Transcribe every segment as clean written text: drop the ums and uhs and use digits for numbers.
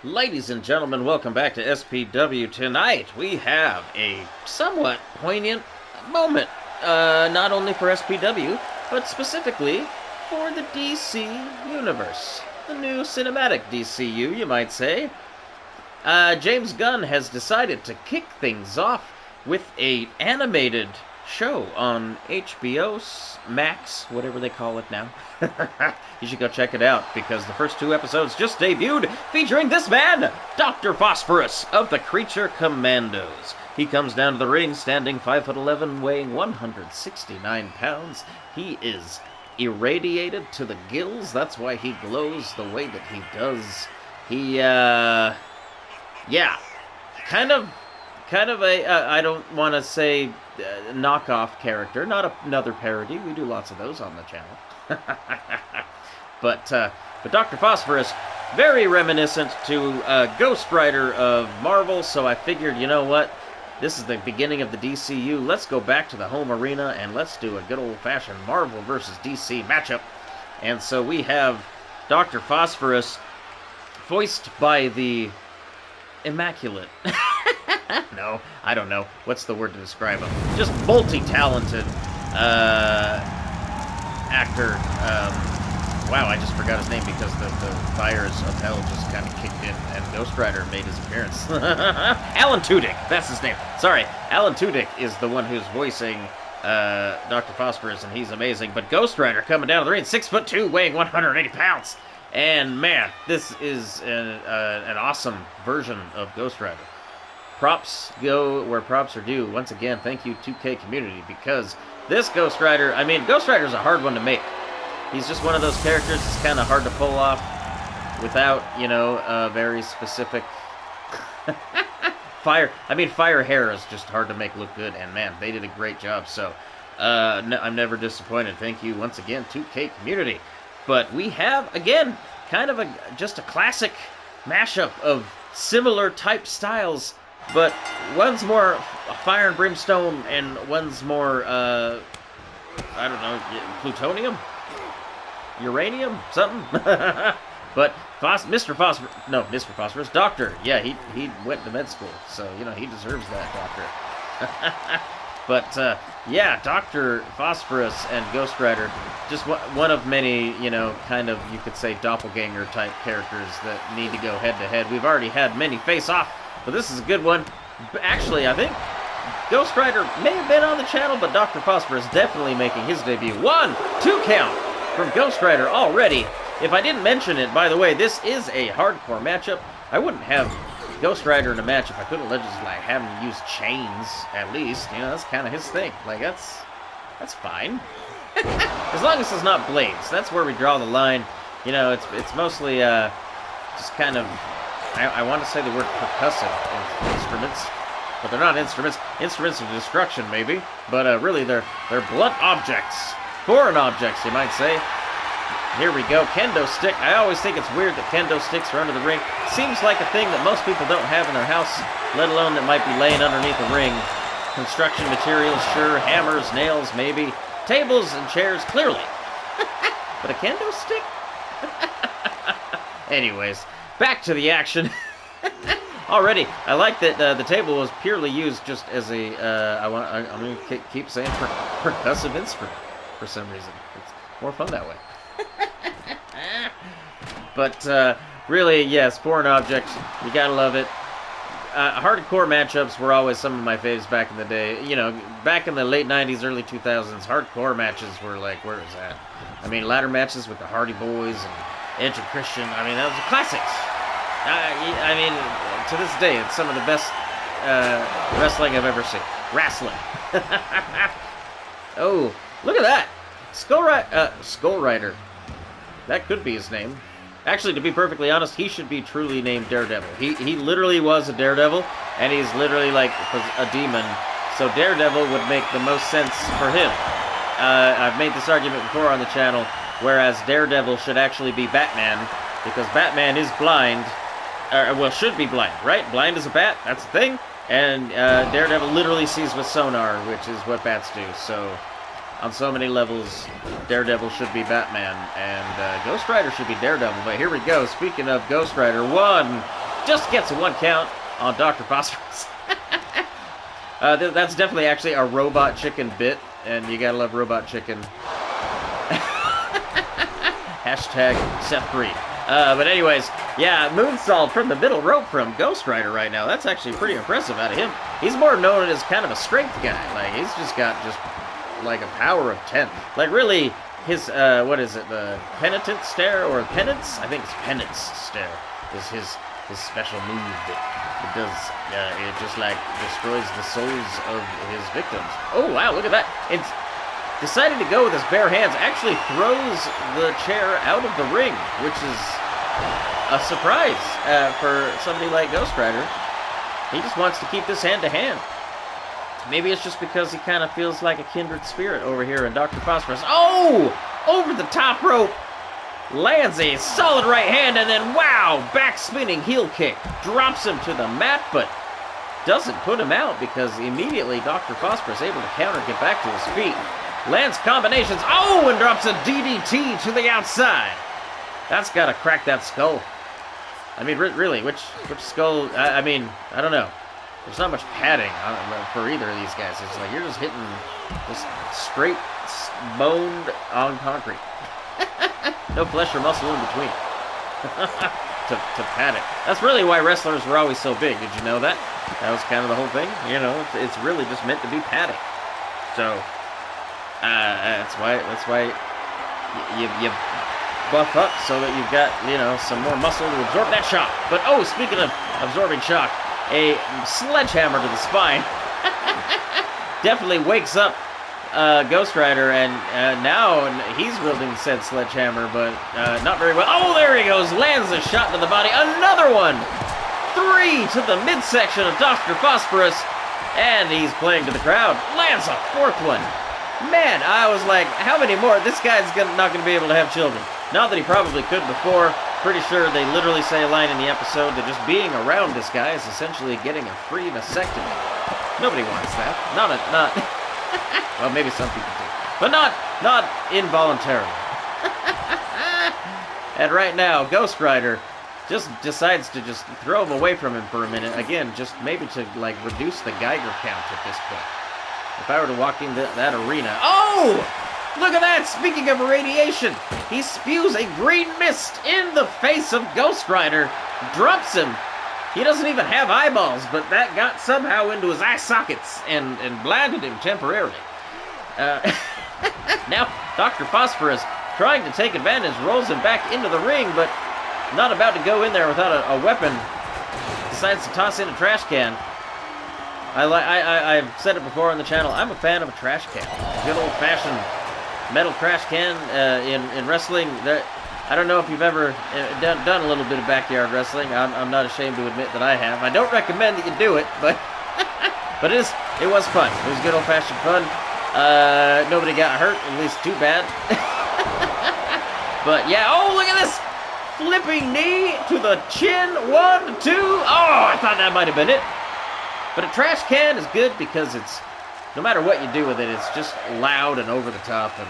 Ladies and gentlemen, welcome back to SPW. Tonight we have a somewhat poignant moment, not only for SPW, but specifically for the DC Universe. The new cinematic DCU, you might say. James Gunn has decided to kick things off with an animated show on HBO Max, whatever they call it now. You should go check it out, because the first 2 episodes just debuted, featuring this man, Dr. Phosphorus of the Creature Commandos. He comes down to the ring, standing 5'11", weighing 169 pounds. He is irradiated to the gills. That's why he glows the way that he does. He, yeah, kind of a, I don't want to say knockoff character, not another parody. We do lots of those on the channel. But Dr. Phosphorus, very reminiscent to Ghost Rider of Marvel, so I figured, you know what? This is the beginning of the DCU. Let's go back to the home arena and let's do a good old-fashioned Marvel versus DC matchup. And so we have Dr. Phosphorus, voiced by the Immaculate. No, I don't know. What's the word to describe him? Just multi-talented actor. Wow, I just forgot his name because the fires of hell just kind of kicked in and Ghost Rider made his appearance. Alan Tudyk, that's his name. Sorry, Alan Tudyk is the one who's voicing Dr. Phosphorus, and he's amazing. But Ghost Rider coming down the ring, 6'2", weighing 180 pounds. And man, this is an awesome version of Ghost Rider. Props go where props are due. Once again, thank you 2K community, because this Ghost Rider, I mean, Ghost Rider's a hard one to make. He's just one of those characters that's kind of hard to pull off without, you know, a very specific fire hair is just hard to make look good, and man, they did a great job. So I'm never disappointed. Thank you once again 2K community. But we have, again, kind of just a classic mashup of similar type styles, but one's more fire and brimstone, and one's more, I don't know, plutonium? Uranium? Something? But Mr. Phosphorus, Doctor, yeah, he went to med school, so, you know, he deserves that, Doctor. But, yeah, Dr. Phosphorus and Ghost Rider, just one of many, you know, kind of, you could say, doppelganger-type characters that need to go head-to-head. We've already had many face-off, but this is a good one. Actually, I think Ghost Rider may have been on the channel, but Dr. Phosphorus definitely making his debut. 1-2 count from Ghost Rider already. If I didn't mention it, by the way, this is a hardcore matchup. I wouldn't have Ghost Rider in a match if I couldn't let just like have him use chains, at least. You know, that's kind of his thing. Like, that's fine. As long as it's not blades. That's where we draw the line. You know, it's mostly just kind of, I want to say the word percussive instruments, but they're not instruments. Instruments of destruction, maybe. But really, they're blunt objects. Foreign objects, you might say. Here we go, kendo stick. I always think it's weird that kendo sticks are under the ring. Seems like a thing that most people don't have in their house, let alone that might be laying underneath a ring. Construction materials, sure. Hammers, nails, maybe. Tables and chairs, clearly. But a kendo stick? Anyways, back to the action. Already, I like that the table was purely used just as a, I'm going to keep saying percussive instrument for some reason. It's more fun that way. But really, yes, foreign objects, you gotta love it. Hardcore matchups were always some of my faves back in the day. You know, back in the late 90s, early 2000s, hardcore matches were like, where is that? I mean, ladder matches with the Hardy Boys and Edge and Christian, I mean, that was the classics. I mean, to this day, it's some of the best wrestling I've ever seen. Wrestling. Oh, look at that. Skull Rider. That could be his name. Actually, to be perfectly honest, he should be truly named Daredevil. He literally was a daredevil, and he's literally like a demon. So Daredevil would make the most sense for him. I've made this argument before on the channel, whereas Daredevil should actually be Batman, because Batman is blind, well, should be blind, right? Blind as a bat, that's the thing. And Daredevil literally sees with sonar, which is what bats do. So on so many levels, Daredevil should be Batman, and Ghost Rider should be Daredevil. But here we go. Speaking of Ghost Rider, 1, just gets a 1 count on Dr. Phosphorus. That's definitely actually a Robot Chicken bit, and you gotta love Robot Chicken. Hashtag Seth Green. But anyways, yeah, moonsault from the middle rope from Ghost Rider right now. That's actually pretty impressive out of him. He's more known as kind of a strength guy. Like, he's just got like a power of 10. Like, really, his, what is it, the Penitent Stare or Penance? I think it's Penance Stare is his special move that it does. It just, like, destroys the souls of his victims. Oh, wow, look at that. It's decided to go with his bare hands, actually throws the chair out of the ring, which is a surprise for somebody like Ghost Rider. He just wants to keep this hand-to-hand. Maybe it's just because he kind of feels like a kindred spirit over here in Dr. Phosphorus. Oh! Over the top rope! Lands a solid right hand, and then, wow! Back-spinning heel kick. Drops him to the mat, but doesn't put him out because immediately Dr. Phosphorus is able to counter, get back to his feet. Lands combinations. Oh, and drops a DDT to the outside. That's got to crack that skull. I mean, really, which skull? I mean, I don't know. There's not much padding for either of these guys. It's like you're just hitting just straight boned on concrete. No flesh or muscle in between to pad it. That's really why wrestlers were always so big. Did you know that? That was kind of the whole thing. You know, it's really just meant to be padding. So that's why you buff up so that you've got, you know, some more muscle to absorb that shock. But oh, speaking of absorbing shock, a sledgehammer to the spine definitely wakes up Ghost Rider, and now he's wielding said sledgehammer, but not very well. Oh, there he goes, lands a shot to the body, another one, 3 to the midsection of Dr. Phosphorus, and he's playing to the crowd, lands a 4th one. Man, I was like, how many more? This guy's not going to be able to have children. Not that he probably could before. Pretty sure they literally say a line in the episode that just being around this guy is essentially getting a free vasectomy. Nobody wants that. Not well, maybe some people do. But not involuntarily. And right now, Ghost Rider just decides to just throw him away from him for a minute. Again, just maybe to, like, reduce the Geiger count at this point. If I were to walk into that arena... Oh! Look at that! Speaking of irradiation, he spews a green mist in the face of Ghost Rider, drops him. He doesn't even have eyeballs, but that got somehow into his eye sockets and blinded him temporarily. Now, Dr. Phosphorus, trying to take advantage, rolls him back into the ring, but not about to go in there without a weapon. Decides to toss in a trash can. I've said it before on the channel, I'm a fan of a trash can. A good old-fashioned metal trash can in wrestling. I don't know if you've ever done a little bit of backyard wrestling. I'm not ashamed to admit that I have. I don't recommend that you do it, but but it was fun. It was good old-fashioned fun. Nobody got hurt, at least too bad. But yeah, oh, look at this! Flipping knee to the chin, 1, 2. Oh, I thought that might have been it. But a trash can is good because it's, no matter what you do with it, it's just loud and over the top, and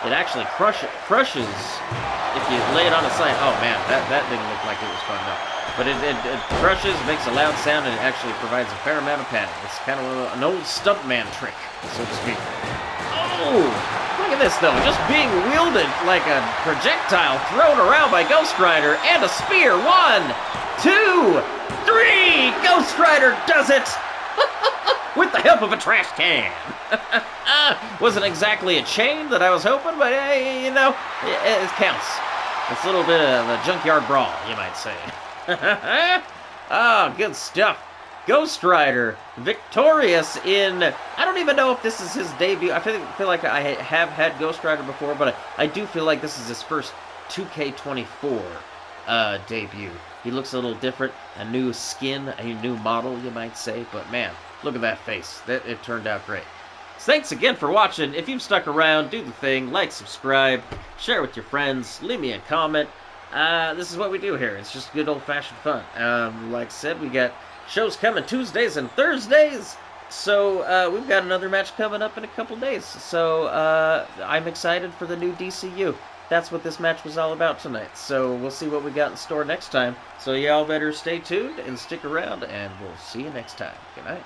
it actually crushes if you lay it on its side. Oh man, that didn't look like it was fun though. But it crushes, makes a loud sound, and it actually provides a fair amount of padding. It's kind of an old stuntman trick, so to speak. Oh, look at this though, just being wielded like a projectile thrown around by Ghost Rider, and a spear. 1, 2, 3! Ghost Rider does it! With the help of a trash can. Wasn't exactly a chain that I was hoping, but you know, it counts. It's a little bit of a junkyard brawl, you might say. Ah, good stuff. Ghost Rider, victorious in... I don't even know if this is his debut. I feel like I have had Ghost Rider before, but I do feel like this is his first 2K24 debut. He looks a little different, a new skin, a new model, you might say, but man, look at that face. It turned out great. So thanks again for watching. If you've stuck around, do the thing, like, subscribe, share with your friends, leave me a comment. This is what we do here. It's just good old-fashioned fun. Like I said, we got shows coming Tuesdays and Thursdays, so we've got another match coming up in a couple days. So I'm excited for the new DCU. that's what this match was all about tonight. So we'll see what we got in store next time. So y'all better stay tuned and stick around, and we'll see you next time. Good night.